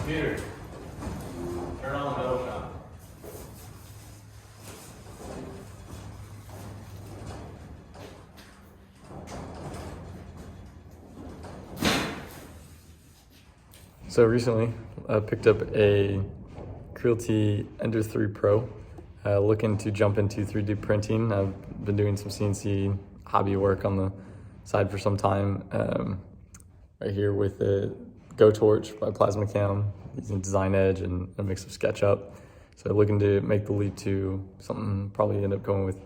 Computer, turn on the metal shop. So recently, I picked up a Creality Ender 3 Pro, looking to jump into 3D printing. I've been doing some CNC hobby work on the side for some time. Right here with the Go Torch by Plasma Cam, using Design Edge and a mix of SketchUp. So looking to make the leap to something, probably end up going with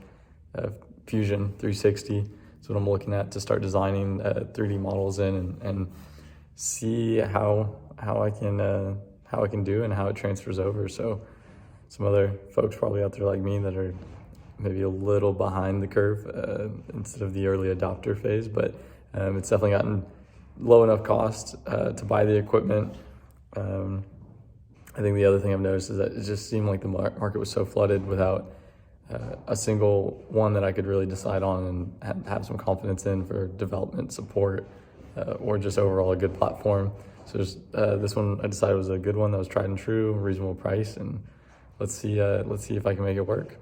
Fusion 360. That's what I'm looking at to start designing 3D models in and see how I can do and how it transfers over. So some other folks probably out there like me that are maybe a little behind the curve instead of the early adopter phase, but it's definitely gotten low enough cost to buy the equipment. I think the other thing I've noticed is that it just seemed like the market was so flooded without a single one that I could really decide on and have some confidence in for development support or just overall a good platform. So this one I decided was a good one that was tried and true, reasonable price, and let's see if I can make it work.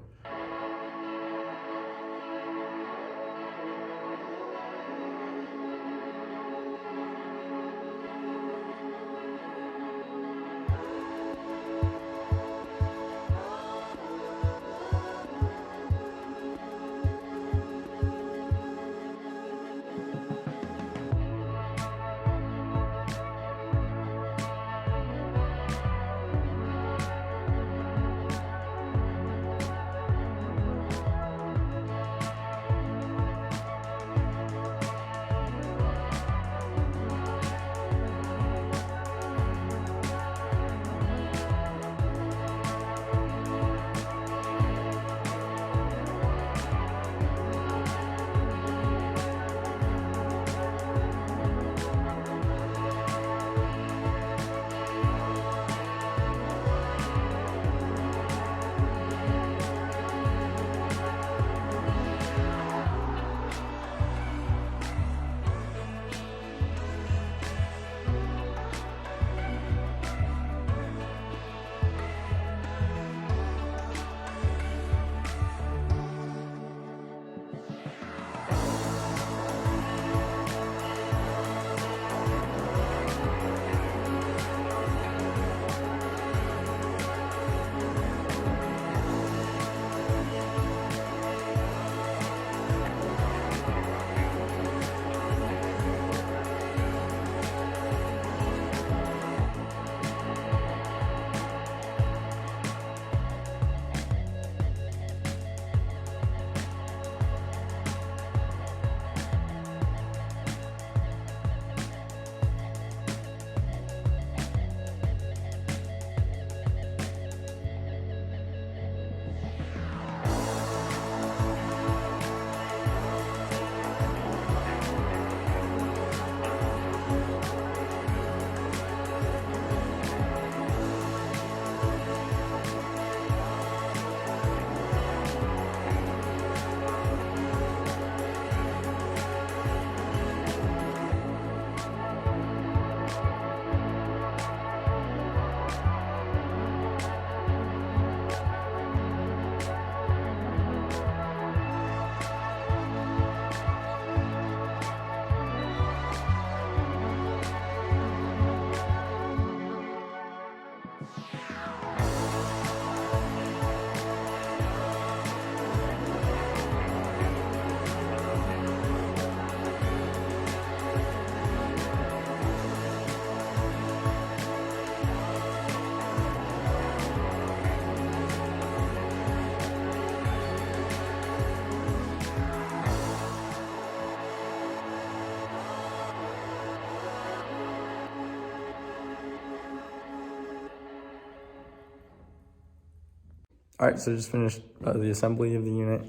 All right, so just finished the assembly of the unit.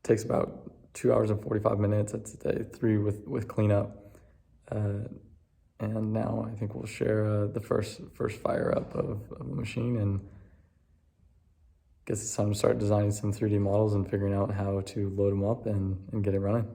Takes about 2 hours and 45 minutes. That's day 3 with cleanup. And now I think we'll share the first fire up of the machine, and guess it's time to start designing some 3D models and figuring out how to load them up and get it running.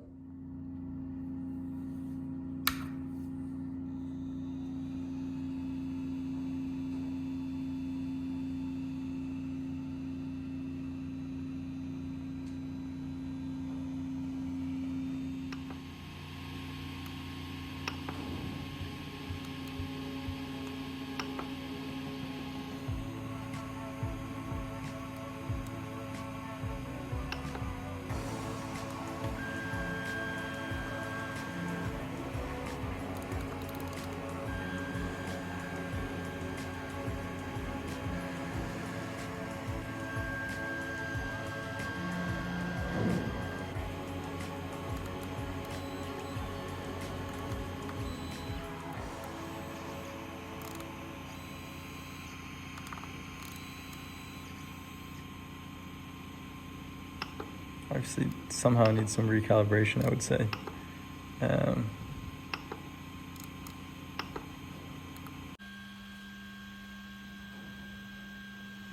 obviously somehow needs some recalibration, I would say.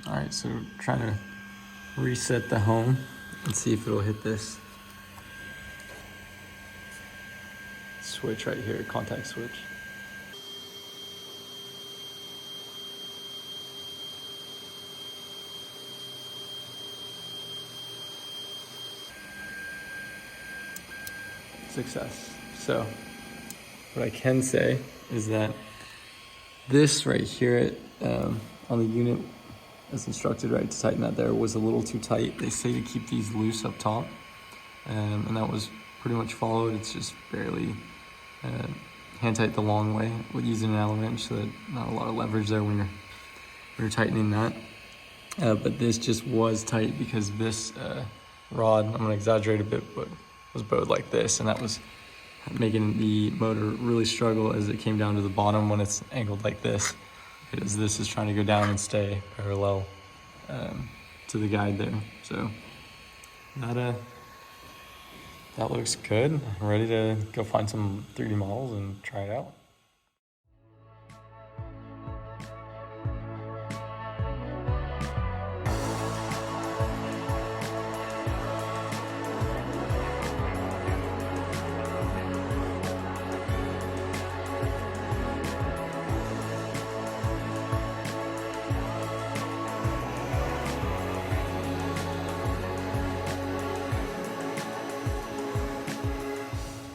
All right, so trying to reset the home and see if it'll hit this switch right here, contact switch. Success. So what I can say is that this right here on the unit, as instructed, right, to tighten that there, was a little too tight. They say to keep these loose up top, and that was pretty much followed. It's just barely hand tight the long way with using an Allen wrench, so that not a lot of leverage there when you're tightening that. But this just was tight because this rod, I'm gonna exaggerate a bit, but was bowed like this, and that was making the motor really struggle as it came down to the bottom when it's angled like this, because this is trying to go down and stay parallel to the guide there. So that looks good. I'm ready to go find some 3D models and try it out.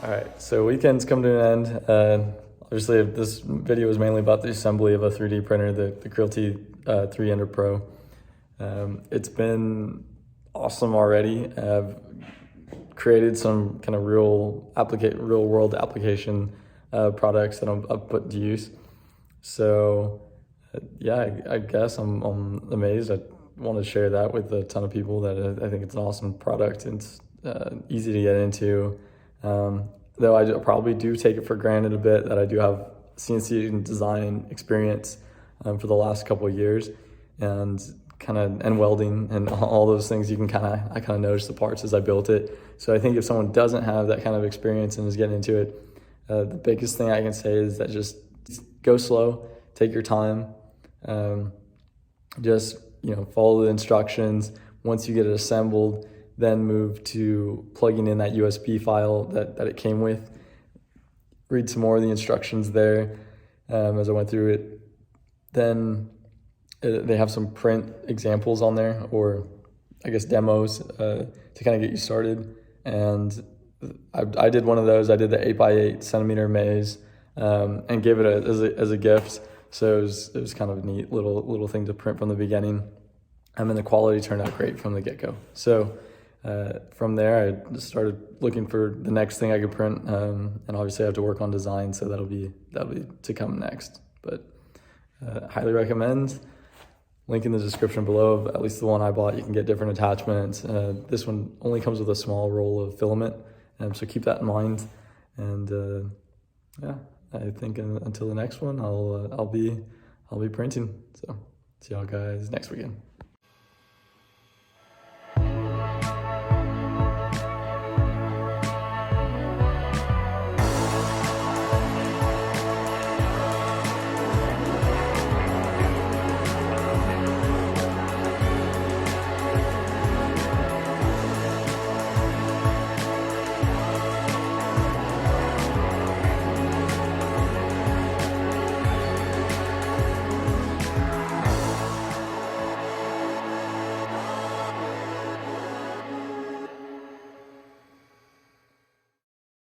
All right, so weekend's come to an end. Obviously, this video is mainly about the assembly of a 3D printer, the Creality 3 Ender Pro. It's been awesome already. I've created some kind of real world application products that I've put to use. So yeah, I guess I'm amazed. I want to share that with a ton of people. That I think it's an awesome product and it's easy to get into. Though I probably do take it for granted a bit that I do have CNC and design experience for the last couple of years, and welding and all those things. I kind of noticed the parts as I built it. So I think if someone doesn't have that kind of experience and is getting into it, the biggest thing I can say is that just go slow, take your time, just follow the instructions. Once you get it assembled, then move to plugging in that USB file that it came with. Read some more of the instructions there as I went through it. Then they have some print examples on there, or I guess demos to kind of get you started. And I did one of those. I did the 8x8 centimeter maze and gave it as a gift. So it was kind of a neat little thing to print from the beginning. And the quality turned out great from the get-go. So from there, I just started looking for the next thing I could print, and obviously I have to work on design, so that'll be to come next. But highly recommend. Link in the description below of at least the one I bought. You can get different attachments. This one only comes with a small roll of filament, so keep that in mind. And yeah, I think until the next one, I'll be printing. So see y'all guys next weekend.